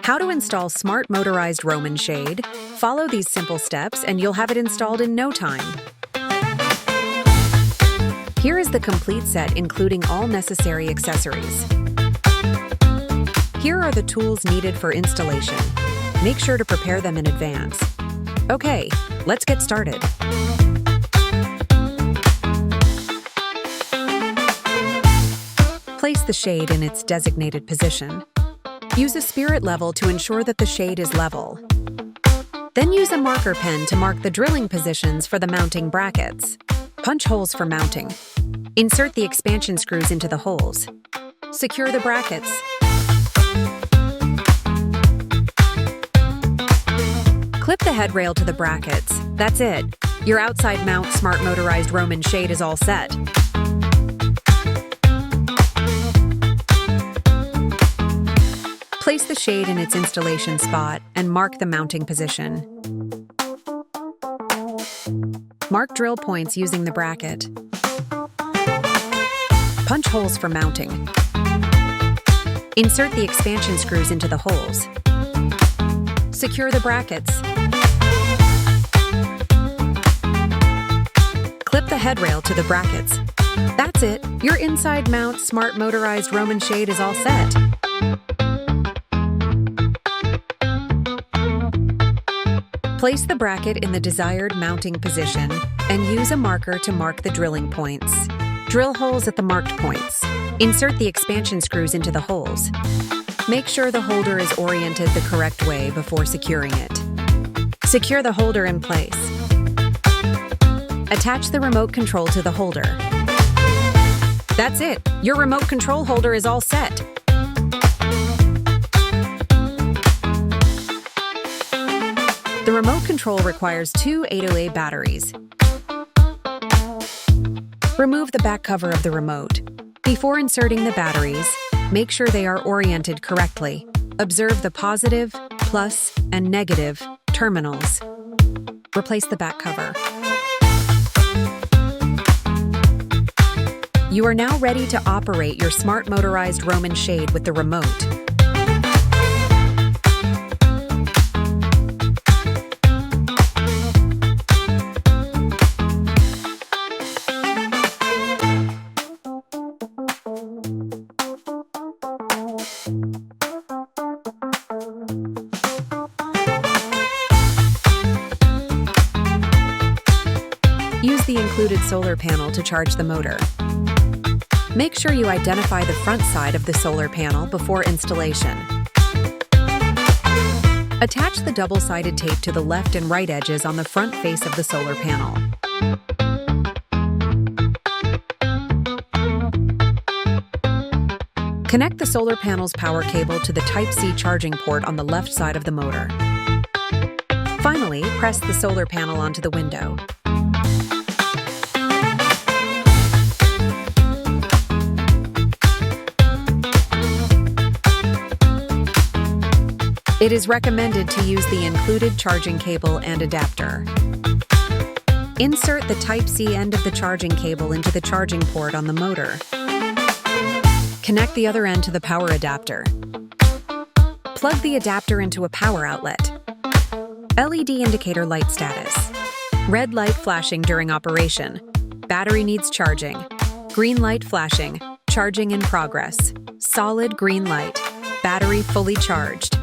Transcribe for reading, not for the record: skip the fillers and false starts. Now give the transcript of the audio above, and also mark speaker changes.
Speaker 1: How to install Smart Motorized Roman Shade. Follow these simple steps and you'll have it installed in no time. Here is the complete set, including all necessary accessories. Here are the tools needed for installation. Make sure to prepare them in advance. Okay, let's get started. Place the shade in its designated position. Use a spirit level to ensure that the shade is level. Then use a marker pen to mark the drilling positions for the mounting brackets. Punch holes for mounting. Insert the expansion screws into the holes. Secure the brackets. Clip the headrail to the brackets. That's it. Your outside mount Smart Motorized Roman Shade is all set. Place the shade in its installation spot and mark the mounting position. Mark drill points using the bracket. Punch holes for mounting. Insert the expansion screws into the holes. Secure the brackets. Clip the headrail to the brackets. That's it. Your inside mount Smart Motorized Roman Shade is all set. Place the bracket in the desired mounting position and use a marker to mark the drilling points. Drill holes at the marked points. Insert the expansion screws into the holes. Make sure the holder is oriented the correct way before securing it. Secure the holder in place. Attach the remote control to the holder. That's it. Your remote control holder is all set. The remote control requires two 808 batteries. Remove the back cover of the remote. Before inserting the batteries, make sure they are oriented correctly. Observe the positive, plus, and negative terminals. Replace the back cover. You are now ready to operate your Smart Motorized Roman Shade with the remote. Use the included solar panel to charge the motor. Make sure you identify the front side of the solar panel before installation. Attach the double-sided tape to the left and right edges on the front face of the solar panel. Connect the solar panel's power cable to the Type-C charging port on the left side of the motor. Finally, press the solar panel onto the window. It is recommended to use the included charging cable and adapter. Insert the Type-C end of the charging cable into the charging port on the motor. Connect the other end to the power adapter. Plug the adapter into a power outlet. LED indicator light status. Red light flashing during operation. Battery needs charging. Green light flashing. Charging in progress. Solid green light. Battery fully charged.